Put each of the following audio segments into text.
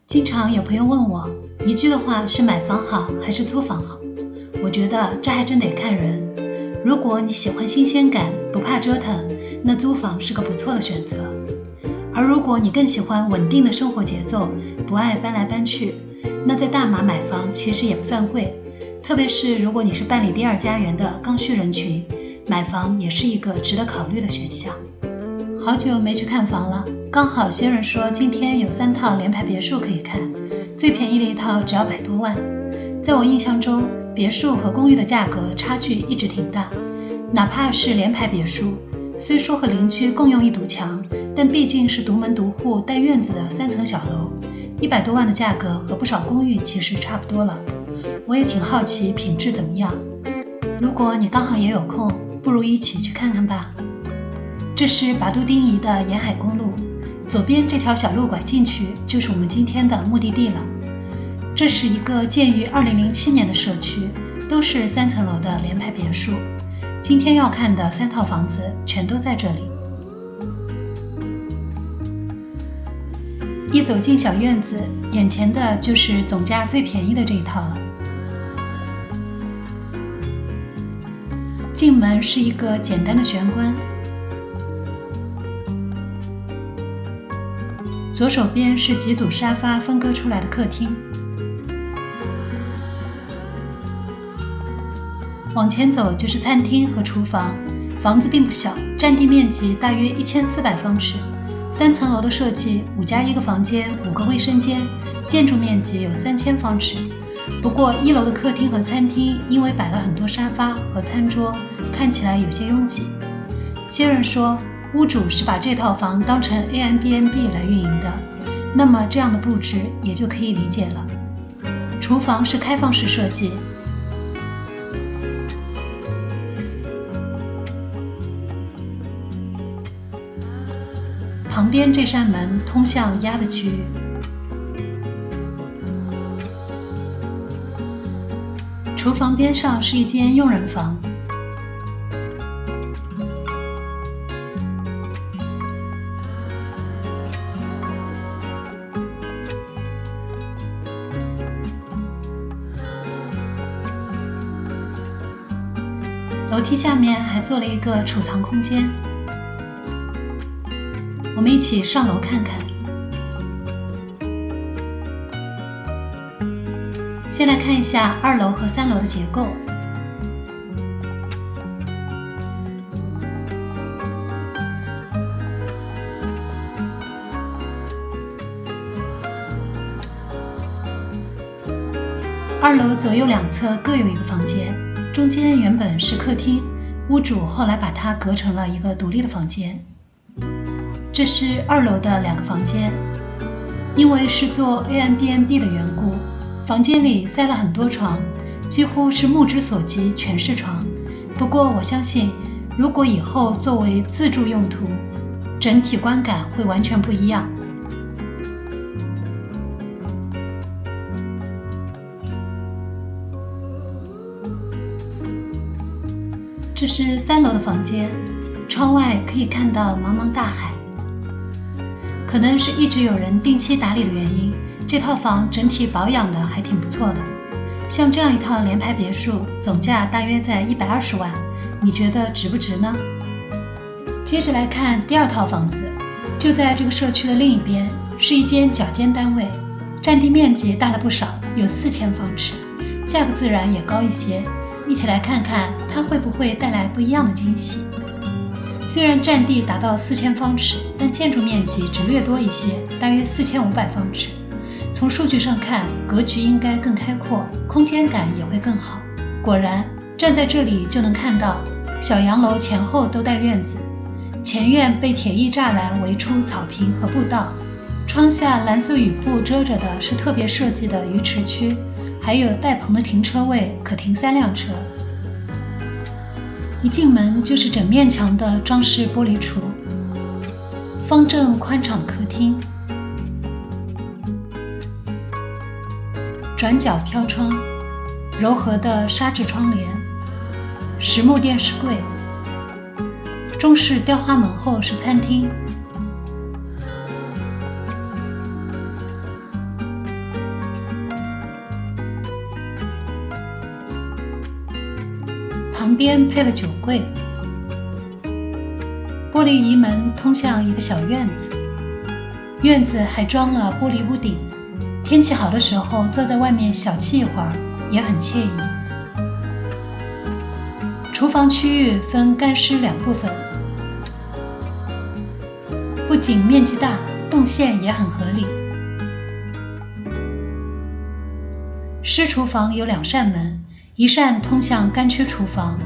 经常有朋友问我，宜居的话是买房好还是租房好？我觉得这还真得看人。如果你喜欢新鲜感，不怕折腾，那租房是个不错的选择。而如果你更喜欢稳定的生活节奏，不爱搬来搬去，那在大马买房其实也不算贵。特别是如果你是办理第二家园的刚需人群，买房也是一个值得考虑的选项。好久没去看房了，刚好先生说今天有3套联排别墅可以看，最便宜的一套只要100多万。在我印象中，别墅和公寓的价格差距一直挺大，哪怕是联排别墅，虽说和邻居共用一堵墙，但毕竟是独门独户带院子的3层小楼，100多万的价格和不少公寓其实差不多了。我也挺好奇品质怎么样，如果你刚好也有空，不如一起去看看吧。这是拔都丁宜的沿海公路，左边这条小路拐进去就是我们今天的目的地了。这是一个建于2007年的社区，都是3层楼的联排别墅。今天要看的3套房子全都在这里。一走进小院子，眼前的就是总价最便宜的这一套了。进门是一个简单的玄关，左手边是几组沙发分割出来的客厅，往前走就是餐厅和厨房。房子并不小，占地面积大约1400方尺，3层楼的设计，5+1个房间，5个卫生间，建筑面积有3000方尺。不过1楼的客厅和餐厅因为摆了很多沙发和餐桌，看起来有些拥挤。先生说屋主是把这套房当成 Airbnb 来运营的，那么这样的布置也就可以理解了。厨房是开放式设计，旁边这扇门通向鸭的区域。厨房边上是一间佣人房，楼梯下面还做了一个储藏空间，我们一起上楼看看。先来看一下2楼和3楼的结构。2楼左右两侧各有一个房间，中间原本是客厅，屋主后来把它隔成了一个独立的房间。这是2楼的2个房间，因为是做 Airbnb 的缘故，房间里塞了很多床，几乎是目之所及，全是床。不过我相信，如果以后作为自住用途，整体观感会完全不一样。这是3楼的房间，窗外可以看到茫茫大海。可能是一直有人定期打理的原因，这套房整体保养的还挺不错的。像这样一套联排别墅，总价大约在120万，你觉得值不值呢？接着来看第2套房子，就在这个社区的另一边，是一间角间单位，占地面积大了不少，有4000方尺，价格自然也高一些。一起来看看它会不会带来不一样的惊喜。虽然占地达到4000方尺，但建筑面积只略多一些，大约4500方尺。从数据上看，格局应该更开阔，空间感也会更好。果然，站在这里就能看到，小洋楼前后都带院子，前院被铁艺栅栏围出草坪和步道，窗下蓝色雨布遮着的是特别设计的鱼池区，还有带棚的停车位，可停3辆车。一进门就是整面墙的装饰玻璃橱，方正宽敞的客厅，转角飘窗，柔和的纱质窗帘，实木电视柜，中式雕花门后是餐厅。旁边配了酒柜，玻璃移门通向一个小院子，院子还装了玻璃屋顶，天气好的时候坐在外面小憩一会儿也很惬意。厨房区域分干湿两部分，不仅面积大，动线也很合理。湿厨房有2扇门，一扇通向干区厨房，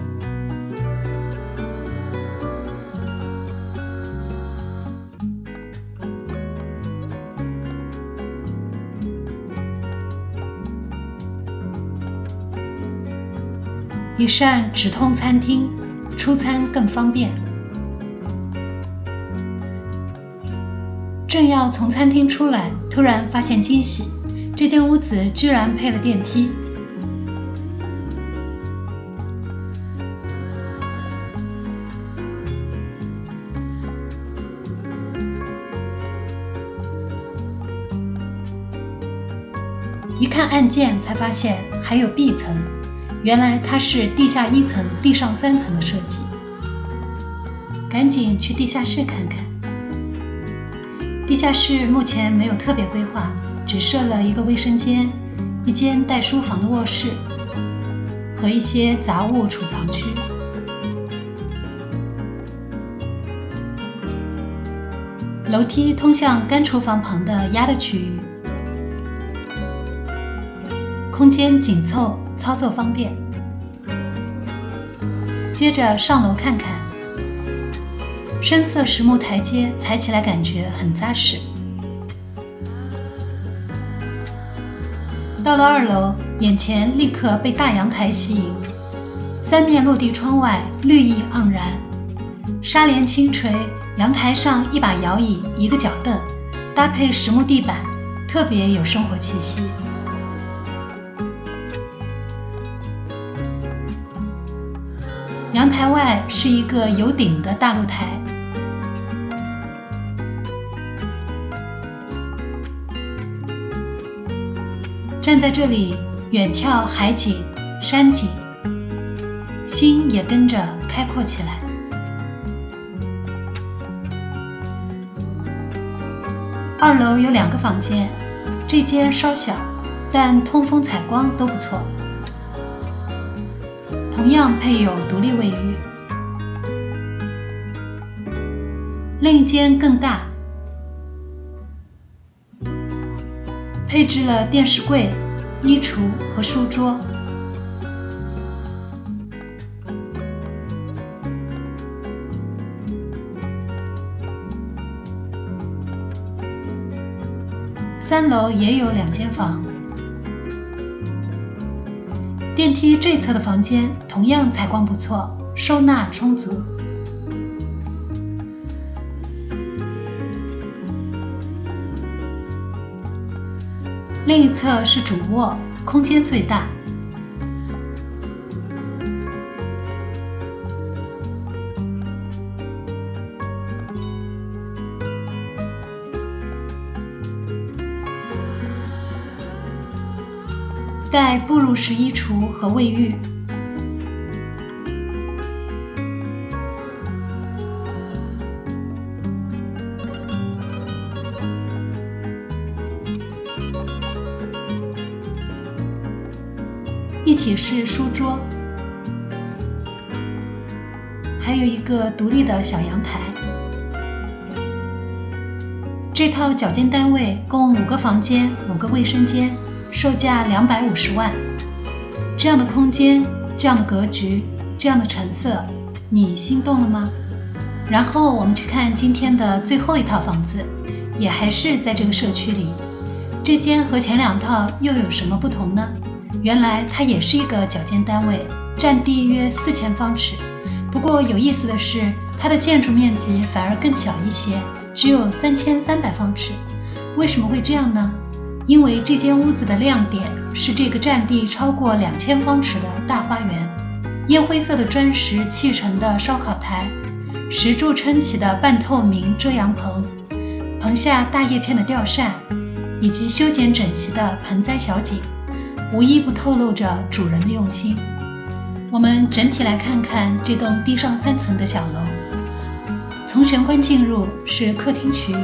一扇直通餐厅，出餐更方便。正要从餐厅出来，突然发现惊喜，这间屋子居然配了电梯。一看按键才发现还有 B 层，原来它是地下1层、地上3层的设计。赶紧去地下室看看。地下室目前没有特别规划，只设了一个卫生间、一间带书房的卧室和一些杂物储藏区。楼梯通向干厨房旁的压的区域，空间紧凑，操作方便。接着上楼看看，深色实木台阶踩起来感觉很扎实。到了2楼，眼前立刻被大阳台吸引，3面落地窗外绿意盎然，纱帘轻垂，阳台上一把摇椅，一个脚凳，搭配实木地板，特别有生活气息。阳台外是一个有顶的大露台，站在这里远眺海景、山景，心也跟着开阔起来。2楼有2个房间，这间稍小，但通风采光都不错。同样配有独立卫浴。另一间更大，配置了电视柜、衣橱和书桌。3楼也有2间房。电梯这侧的房间同样采光不错，收纳充足。另一侧是主卧，空间最大。带步入式衣橱和卫浴。一体式书桌，还有一个独立的小阳台。这套脚间单位共5个房间、5个卫生间，售价250万。这样的空间，这样的格局，这样的成色，你心动了吗？然后我们去看今天的最后一套房子，也还是在这个社区里。这间和前2套又有什么不同呢？原来它也是一个脚间单位，占地约4000方尺。不过有意思的是，它的建筑面积反而更小一些，只有3300方尺。为什么会这样呢？因为这间屋子的亮点是这个占地超过2000方尺的大花园，烟灰色的砖石砌成的烧烤台，石柱撑起的半透明遮阳棚，棚下大叶片的吊扇，以及修剪整齐的盆栽小景，无一不透露着主人的用心。我们整体来看看这栋地上3层的小楼。从玄关进入是客厅区域，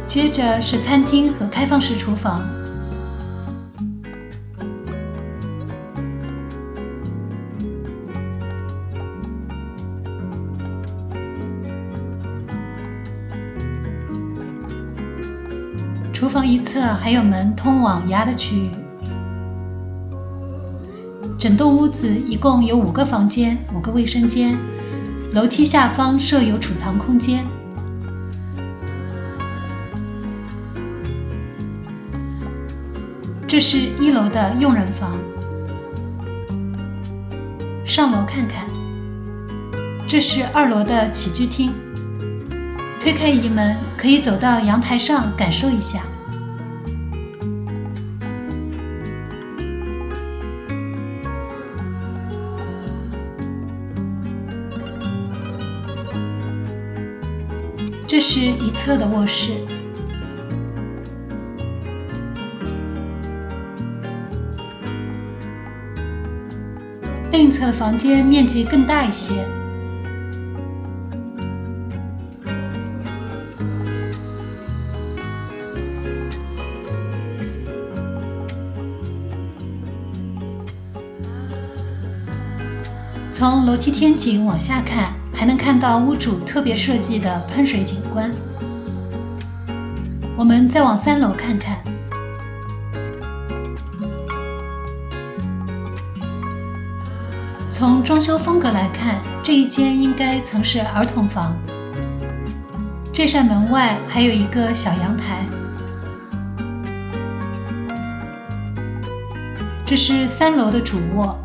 接着是餐厅和开放式厨房。厨房一侧还有门通往衙的区域。整栋屋子一共有5个房间、5个卫生间，楼梯下方设有储藏空间。这是1楼的用人房。上楼看看，这是2楼的起居厅。推开移门，可以走到阳台上感受一下。这是一侧的卧室。另一侧的房间面积更大一些。从楼梯天井往下看，还能看到屋主特别设计的喷水景观。我们再往3楼看看，从装修风格来看，这一间应该曾是儿童房。这扇门外还有一个小阳台。这是3楼的主卧。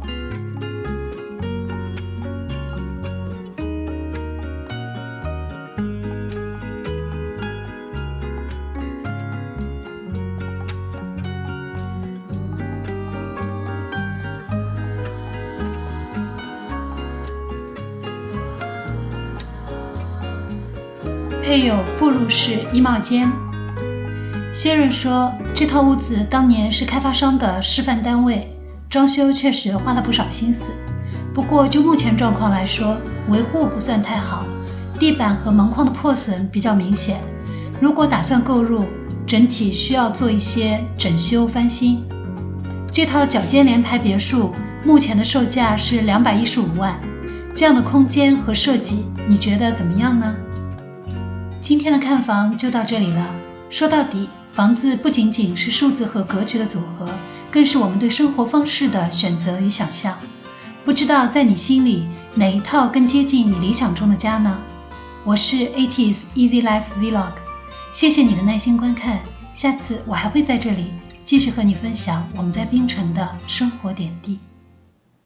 配有步入式衣帽间。些人说，这套屋子当年是开发商的示范单位，装修确实花了不少心思。不过就目前状况来说，维护不算太好，地板和门框的破损比较明显。如果打算购入，整体需要做一些整修翻新。这套角间联排别墅目前的售价是215万，这样的空间和设计，你觉得怎么样呢？今天的看房就到这里了。说到底，房子不仅仅是数字和格局的组合，更是我们对生活方式的选择与想象。不知道在你心里，哪一套更接近你理想中的家呢？我是 80s Easy Life Vlog， 谢谢你的耐心观看，下次我还会在这里继续和你分享我们在槟城的生活点滴。